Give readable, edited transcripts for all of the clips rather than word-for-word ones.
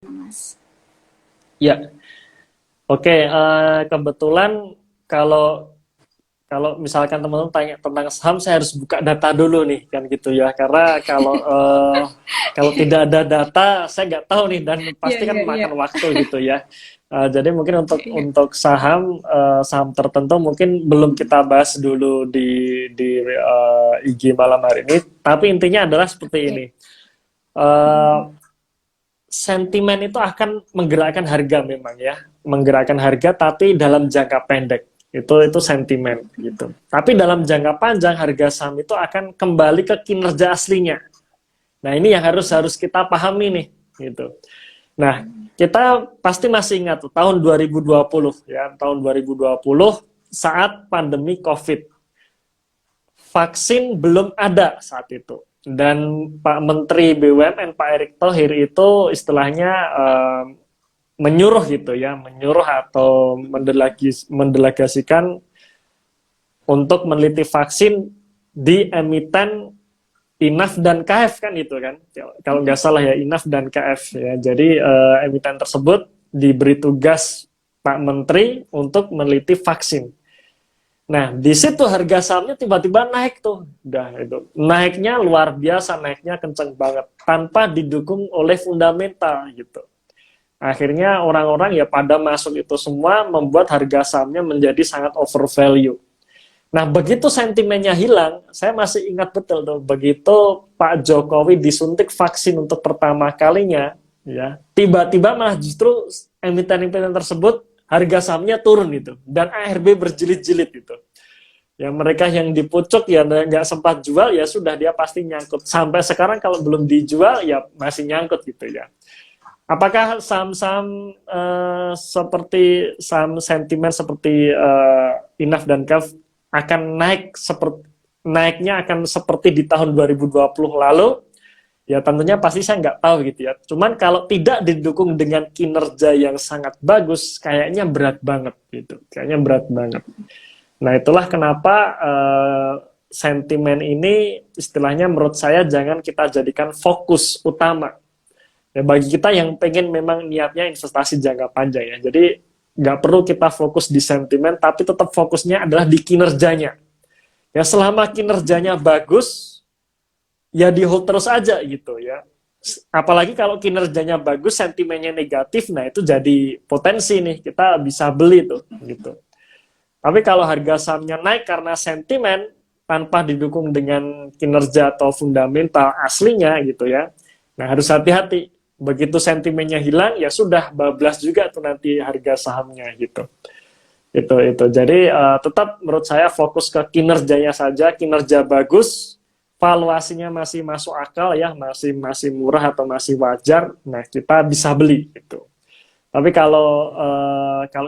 Mas. Ya, oke. Kebetulan kalau kalau misalkan teman-teman tanya tentang saham, saya harus buka data dulu nih, kan gitu ya. Karena kalau tidak ada data, saya nggak tahu nih, dan Iya, pasti kan iya, iya. makan waktu gitu ya. Jadi mungkin Iya, untuk iya. saham saham tertentu mungkin belum kita bahas dulu di IG malam hari ini. Tapi intinya adalah seperti ini. Oke. Eh, Mm-mm. Sentimen itu akan menggerakkan harga memang ya, menggerakkan harga tapi dalam jangka pendek itu sentimen gitu. Tapi dalam jangka panjang harga saham itu akan kembali ke kinerja aslinya. Nah, ini yang harus harus kita pahami nih gitu. Nah, kita pasti masih ingat tuh tahun 2020 ya, tahun 2020 saat pandemi Covid. Vaksin belum ada saat itu. Dan Pak Menteri BUMN Pak Erick Thohir itu istilahnya menyuruh gitu ya, menyuruh atau mendelegasikan untuk meneliti vaksin di emiten INAF dan KF kan itu kan. Kalau nggak salah ya INAF dan KF ya. Jadi emiten tersebut diberi tugas Pak Menteri untuk meneliti vaksin. Nah, di situ harga sahamnya tiba-tiba naik tuh. Udah itu. Naiknya luar biasa, naiknya kenceng banget tanpa didukung oleh fundamental gitu. Akhirnya orang-orang ya pada masuk itu semua membuat harga sahamnya menjadi sangat overvalue. Nah, begitu sentimennya hilang, saya masih ingat betul tuh, begitu Pak Jokowi disuntik vaksin untuk pertama kalinya, ya, tiba-tiba malah justru emiten-emiten tersebut harga sahamnya turun itu, dan ARB berjilid-jilid itu. Ya mereka yang dipucuk ya nggak sempat jual ya sudah dia pasti nyangkut. Sampai sekarang kalau belum dijual ya masih nyangkut gitu ya. Apakah saham-saham seperti saham sentimen seperti INAF dan KAF akan naik seperti naiknya akan seperti di tahun 2020 lalu? Ya tentunya pasti saya nggak tahu gitu ya. Cuman kalau tidak didukung dengan kinerja yang sangat bagus, kayaknya berat banget gitu. Kayaknya berat banget. Nah itulah kenapa sentimen ini istilahnya menurut saya jangan kita jadikan fokus utama. Ya, bagi kita yang pengen memang niatnya investasi jangka panjang ya. Jadi nggak perlu kita fokus di sentimen, tapi tetap fokusnya adalah di kinerjanya. Ya selama kinerjanya bagus, ya di hold terus aja gitu ya. Apalagi kalau kinerjanya bagus, sentimennya negatif, nah itu jadi potensi nih kita bisa beli tuh gitu. Tapi kalau harga sahamnya naik karena sentimen tanpa didukung dengan kinerja atau fundamental aslinya gitu ya. Nah, harus hati-hati. Begitu sentimennya hilang ya sudah bablas juga tuh nanti harga sahamnya gitu. Itu. Jadi tetap menurut saya fokus ke kinerjanya saja, kinerja bagus, valuasinya masih masuk akal ya, masih masih murah atau masih wajar. Nah, kita bisa beli gitu. Tapi kalau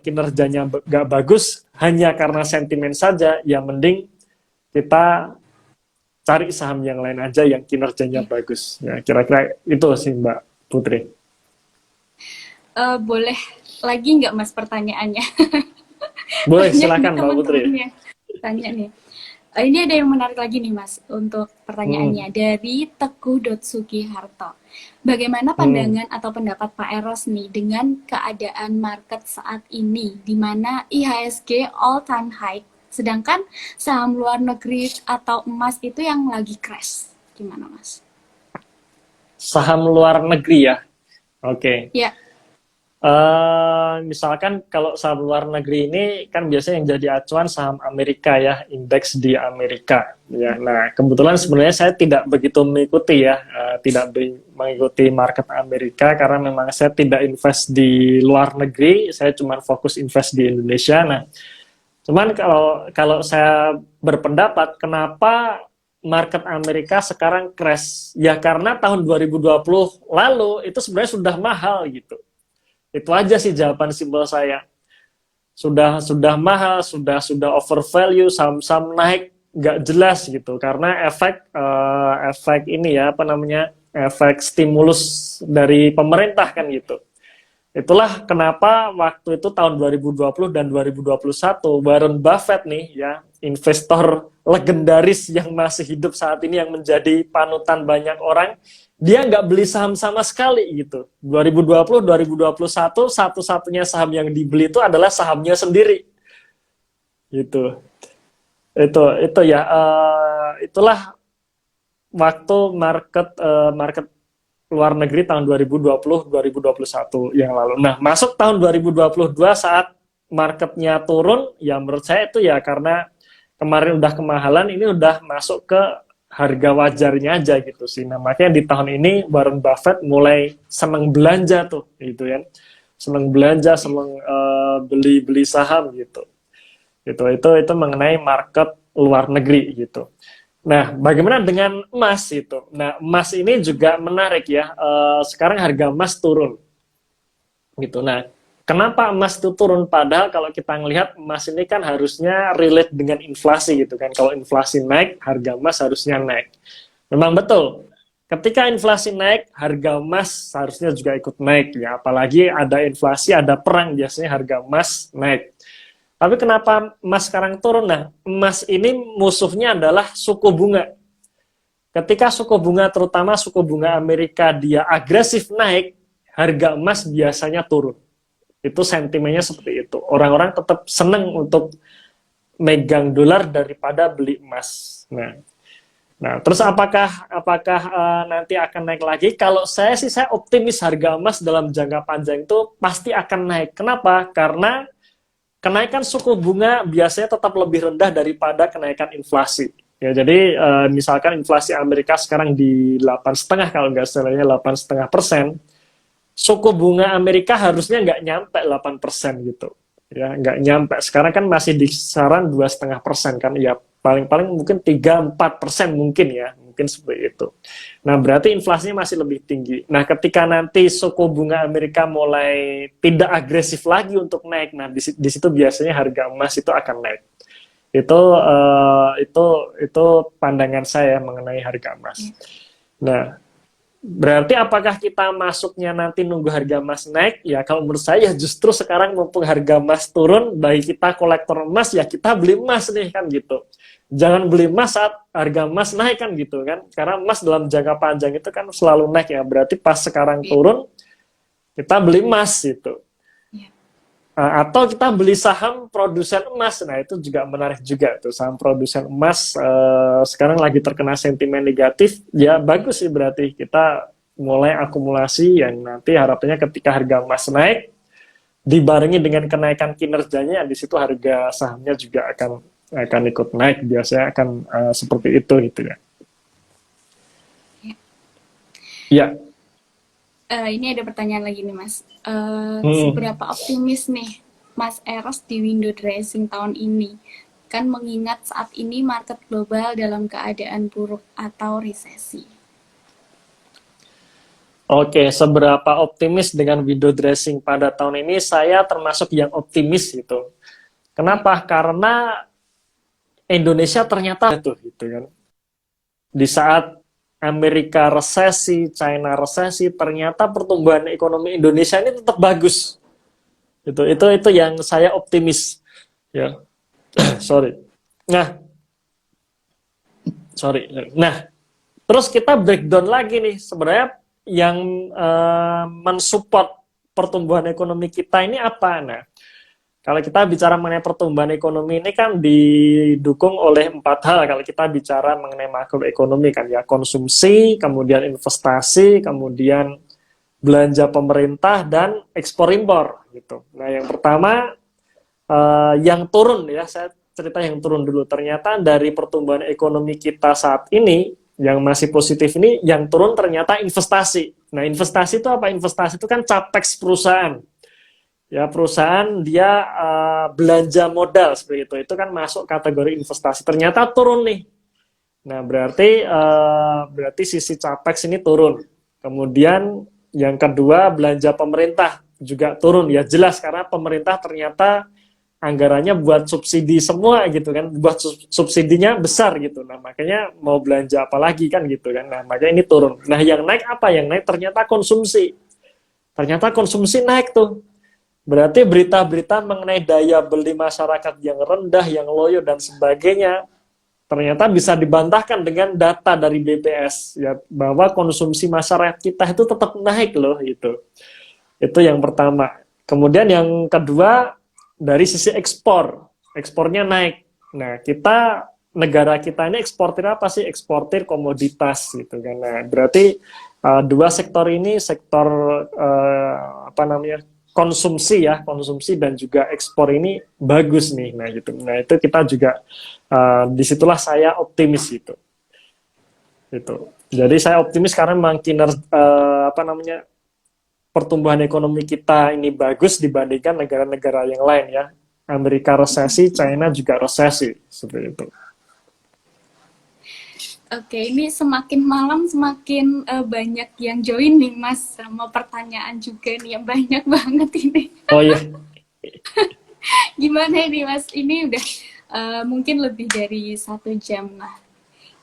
kinerjanya nggak bagus hanya karena sentimen saja, ya mending kita cari saham yang lain aja yang kinerjanya Oke. bagus. Ya, kira-kira itu sih Mbak Putri. Boleh lagi nggak Mas pertanyaannya? Boleh, Banyak nih silakan Mbak Putri. teman-teman yang tanya nih. Ini ada yang menarik lagi nih Mas untuk pertanyaannya Hmm, dari Teguh.Sugiharto. Bagaimana hmm. pandangan atau pendapat Pak Eros nih dengan keadaan market saat ini di mana IHSG all time high sedangkan saham luar negeri atau emas itu yang lagi crash. Gimana Mas? Saham luar negeri ya. Oke. Ya, Misalkan kalau saham luar negeri ini kan biasanya yang jadi acuan saham Amerika ya, indeks di Amerika. Ya, nah kebetulan sebenarnya saya tidak begitu mengikuti ya, tidak mengikuti market Amerika karena memang saya tidak invest di luar negeri, saya cuma fokus invest di Indonesia. Nah, cuman kalau kalau saya berpendapat kenapa market Amerika sekarang crash? Ya karena tahun 2020 lalu itu sebenarnya sudah mahal gitu. Itu aja sih jawaban simpel saya. Sudah mahal, sudah overvalue, saham-saham naik nggak jelas gitu karena efek ini ya apa namanya efek stimulus dari pemerintah kan gitu. Itulah kenapa waktu itu tahun 2020 dan 2021 Warren Buffett nih ya, investor legendaris yang masih hidup saat ini yang menjadi panutan banyak orang, dia nggak beli saham sama sekali gitu. 2020, 2021 satu-satunya saham yang dibeli itu adalah sahamnya sendiri gitu. Itu ya, itulah waktu market luar negeri tahun 2020-2021 yang lalu. Nah, masuk tahun 2022 saat marketnya turun, ya menurut saya itu ya karena kemarin udah kemahalan, ini udah masuk ke harga wajarnya aja gitu sih. Nah, makanya di tahun ini Warren Buffett mulai seneng belanja tuh, gitu kan. Seneng belanja, seneng beli-beli saham gitu. Itu mengenai market luar negeri gitu. Nah, bagaimana dengan emas itu? Nah, emas ini juga menarik ya. Sekarang harga emas turun, gitu. Nah, kenapa emas itu turun? Padahal kalau kita ngelihat emas ini kan harusnya relate dengan inflasi gitu kan. Kalau inflasi naik, harga emas harusnya naik. Memang betul. Ketika inflasi naik, harga emas seharusnya juga ikut naik ya. Apalagi ada inflasi, ada perang, biasanya harga emas naik. Tapi kenapa emas sekarang turun? Nah, emas ini musuhnya adalah suku bunga. Ketika suku bunga, terutama suku bunga Amerika, dia agresif naik, harga emas biasanya turun. Itu sentimennya seperti itu. Orang-orang tetap senang untuk megang dolar daripada beli emas. Nah, terus apakah nanti akan naik lagi? Kalau saya sih, saya optimis harga emas dalam jangka panjang itu pasti akan naik. Kenapa? Karena kenaikan suku bunga biasanya tetap lebih rendah daripada kenaikan inflasi. Ya, jadi misalkan inflasi Amerika sekarang di 8,5 kalau nggak salahnya 8,5%, suku bunga Amerika harusnya nggak nyampe 8% gitu. Ya, nggak nyampe. Sekarang kan masih di kisaran 2,5% kan. Ya, paling-paling mungkin 3-4% mungkin ya. Mungkin seperti itu. Nah, berarti inflasinya masih lebih tinggi. Nah, ketika nanti suku bunga Amerika mulai tidak agresif lagi untuk naik, nah di situ biasanya harga emas itu akan naik. Itu pandangan saya mengenai harga emas. Nah, berarti apakah kita masuknya nanti nunggu harga emas naik? Ya, kalau menurut saya justru sekarang mumpung harga emas turun, bagi kita kolektor emas ya kita beli emas nih kan gitu. Jangan beli emas saat harga emas naik kan gitu kan. Karena emas dalam jangka panjang itu kan selalu naik ya. Berarti pas sekarang turun, kita beli emas gitu. Atau kita beli saham produsen emas. Nah, itu juga menarik juga tuh. Saham produsen emas sekarang lagi terkena sentimen negatif. Ya bagus sih, berarti kita mulai akumulasi yang nanti harapannya ketika harga emas naik dibarengi dengan kenaikan kinerjanya, di situ harga sahamnya juga akan ikut naik, biasanya akan seperti itu gitu ya. Ya. Ini ada pertanyaan lagi nih Mas. Seberapa optimis nih Mas Eros di window dressing tahun ini? Kan mengingat saat ini market global dalam keadaan buruk atau resesi. Oke, seberapa optimis dengan window dressing pada tahun ini? Saya termasuk yang optimis gitu. Kenapa? Karena Indonesia ternyata tuh gitu kan. Di saat Amerika resesi, China resesi, ternyata pertumbuhan ekonomi Indonesia ini tetap bagus. Itu yang saya optimis. Ya. Sorry. Nah, terus kita breakdown lagi nih, sebenarnya yang mensupport pertumbuhan ekonomi kita ini apa? Nah, kalau kita bicara mengenai pertumbuhan ekonomi ini kan didukung oleh 4 hal. Kalau kita bicara mengenai makroekonomi kan ya, konsumsi, kemudian investasi, kemudian belanja pemerintah dan ekspor impor gitu. Nah, yang pertama yang turun ya, saya cerita yang turun dulu. Ternyata dari pertumbuhan ekonomi kita saat ini yang masih positif ini, yang turun ternyata investasi. Nah, investasi itu apa? Investasi itu kan capex perusahaan. Ya, perusahaan dia belanja modal seperti itu kan masuk kategori investasi. Ternyata turun nih. Nah, berarti sisi capex ini turun. Kemudian yang kedua, belanja pemerintah juga turun. Ya jelas karena pemerintah ternyata anggarannya buat subsidi semua gitu kan, buat subsidinya besar gitu. Nah, makanya mau belanja apa lagi kan gitu kan. Nah, makanya ini turun. Nah, yang naik apa? Yang naik ternyata konsumsi. ternyata konsumsi naik tuh. Berarti berita-berita mengenai daya beli masyarakat yang rendah, yang loyo dan sebagainya ternyata bisa dibantahkan dengan data dari BPS ya, bahwa konsumsi masyarakat kita itu tetap naik loh itu. Itu yang pertama. Kemudian yang kedua dari sisi ekspor, ekspornya naik. Nah, negara kita ini eksportir apa sih? Eksportir komoditas gitu kan. Nah, berarti dua sektor ini, sektor apa namanya, konsumsi ya, konsumsi dan juga ekspor ini bagus nih. Nah, gitu. Nah, itu kita juga disitulah saya optimis gitu. Gitu. Jadi saya optimis karena memang apa namanya, pertumbuhan ekonomi kita ini bagus dibandingkan negara-negara yang lain ya. Amerika resesi, China juga resesi, seperti itu. Oke, ini semakin malam semakin banyak yang join nih Mas, sama pertanyaan juga nih yang banyak banget ini. Oh iya, Gimana ini Mas? Ini udah mungkin lebih dari 1 jam lah.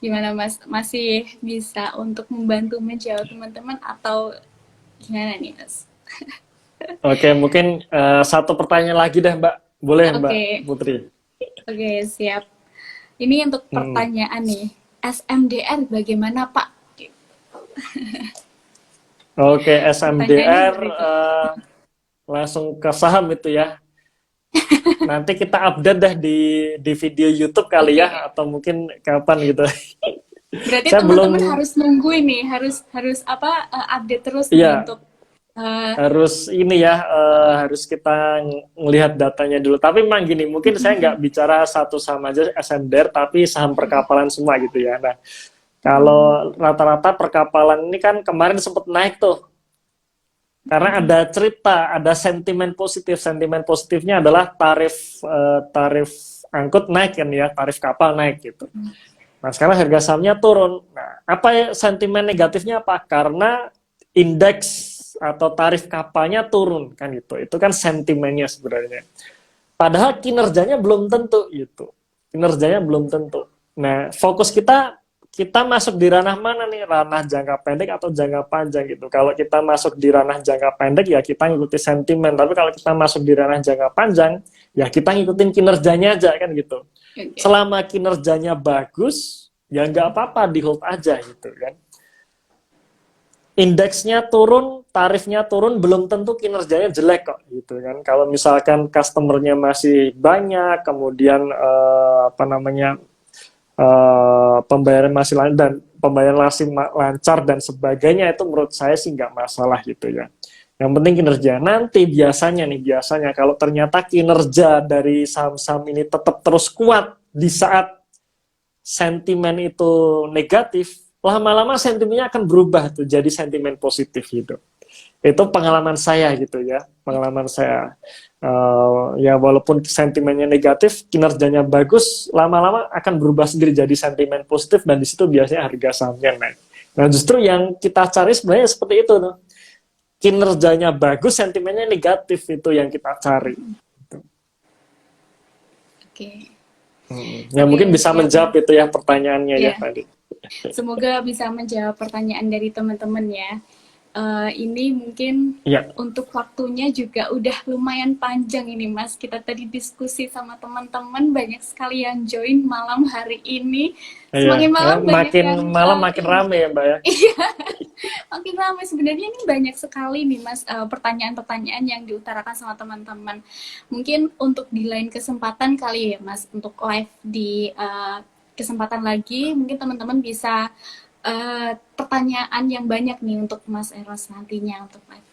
Gimana Mas? Masih bisa untuk membantu menjawab teman-teman atau gimana nih Mas? oke mungkin satu pertanyaan lagi deh Mbak, boleh Mbak Oke, Putri? oke siap. Ini untuk Hmm. pertanyaan nih, SMDR bagaimana Pak? Oke, Pertanyaannya SMDR seperti itu. langsung ke saham itu ya. Nanti kita update deh di video YouTube kali ya, Oke. atau mungkin kapan gitu. Berarti Saya belum, teman-teman harus nunggu ini, harus harus apa update terus nih iya, untuk eh, harus ini ya, harus kita ngelihat datanya dulu. Tapi memang gini, mungkin saya nggak bicara satu saham aja SMDR, tapi saham perkapalan semua gitu ya. Nah, kalau rata-rata perkapalan ini kan kemarin sempat naik tuh, karena ada cerita, ada sentimen positif. Sentimen positifnya adalah tarif angkut naik kan ya, tarif kapal naik gitu. Nah, sekarang harga sahamnya turun. Nah, apa ya sentimen negatifnya apa? Karena indeks atau tarif kapalnya turun kan gitu. Itu kan sentimennya sebenarnya. Padahal kinerjanya belum tentu gitu. Kinerjanya belum tentu. Nah, fokus kita masuk di ranah mana nih? Ranah jangka pendek atau jangka panjang gitu. Kalau kita masuk di ranah jangka pendek ya kita ngikuti sentimen. Tapi kalau kita masuk di ranah jangka panjang ya kita ngikutin kinerjanya aja kan gitu. oke. Selama kinerjanya bagus ya nggak apa-apa di hold aja gitu kan. Indeksnya turun, tarifnya turun, belum tentu kinerjanya jelek kok gitu kan. Kalau misalkan customernya masih banyak, kemudian apa namanya, pembayaran masih lancar dan pembayaran masih lancar dan sebagainya, itu menurut saya sih nggak masalah gitu ya. Yang penting kinerja. Nanti biasanya kalau ternyata kinerja dari saham-saham ini tetap terus kuat di saat sentimen itu negatif, lama-lama sentimennya akan berubah tuh jadi sentimen positif gitu. Itu pengalaman saya gitu ya, pengalaman saya. Ya walaupun sentimennya negatif, kinerjanya bagus, lama-lama akan berubah sendiri jadi sentimen positif dan di situ biasanya harga sahamnya naik. Nah justru yang kita cari sebenarnya seperti itu tuh. Kinerjanya bagus, sentimennya negatif, itu yang kita cari. Oke. Ya Oke, mungkin bisa siap menjawab Mas. itu ya pertanyaannya ya Ya, tadi. semoga bisa menjawab pertanyaan dari teman-teman ya. Ini mungkin Iya, untuk waktunya juga udah lumayan panjang ini Mas. Kita tadi diskusi sama teman-teman, banyak sekali yang join malam hari ini. iya. Semakin Ya, malam banyak makin yang malam makin rame ya Mbak ya. iya, makin ramai. Sebenarnya ini banyak sekali nih Mas pertanyaan-pertanyaan yang diutarakan sama teman-teman. Mungkin untuk di lain kesempatan kali ya Mas, untuk live di kesempatan lagi, mungkin teman-teman bisa pertanyaan yang banyak nih untuk Mas Eros nantinya untuk live.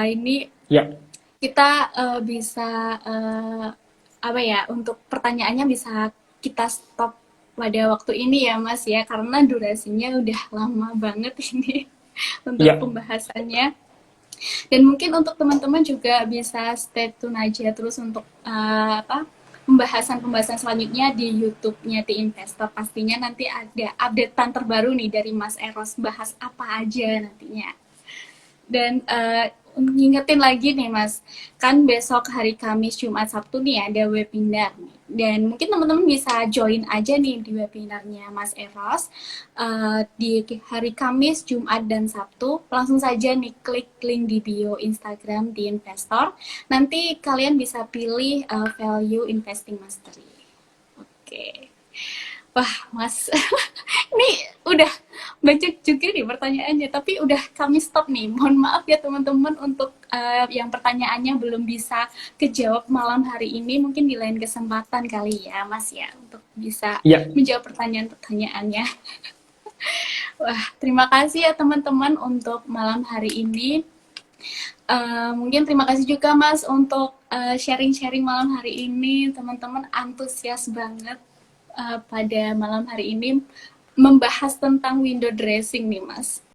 Ini Ya, kita bisa apa ya, untuk pertanyaannya bisa kita stop pada waktu ini ya Mas ya, karena durasinya udah lama banget ini untuk ya. pembahasannya. Dan mungkin untuk teman-teman juga bisa stay tune aja terus untuk apa, pembahasan-pembahasan selanjutnya di YouTube-nya The Investor. Pastinya nanti ada updatean terbaru nih dari Mas Eros, bahas apa aja nantinya. Dan ngingetin lagi nih Mas, kan besok hari Kamis, Jumat, Sabtu nih ada webinar nih. Dan mungkin teman-teman bisa join aja nih di webinarnya Mas Eros. Di hari Kamis, Jumat, dan Sabtu, langsung saja nih klik link di bio Instagram di Investor. Nanti kalian bisa pilih Value Investing Mastery. Oke. Wah, Mas, ini udah banyak juga nih pertanyaannya, tapi udah kami stop nih. Mohon maaf ya teman-teman untuk yang pertanyaannya belum bisa kejawab malam hari ini. Mungkin di lain kesempatan kali ya, Mas ya, untuk bisa Ya, menjawab pertanyaan-pertanyaannya. Wah, terima kasih ya teman-teman untuk malam hari ini. Mungkin terima kasih juga Mas untuk sharing-sharing malam hari ini. Teman-teman antusias banget pada malam hari ini membahas tentang window dressing nih Mas.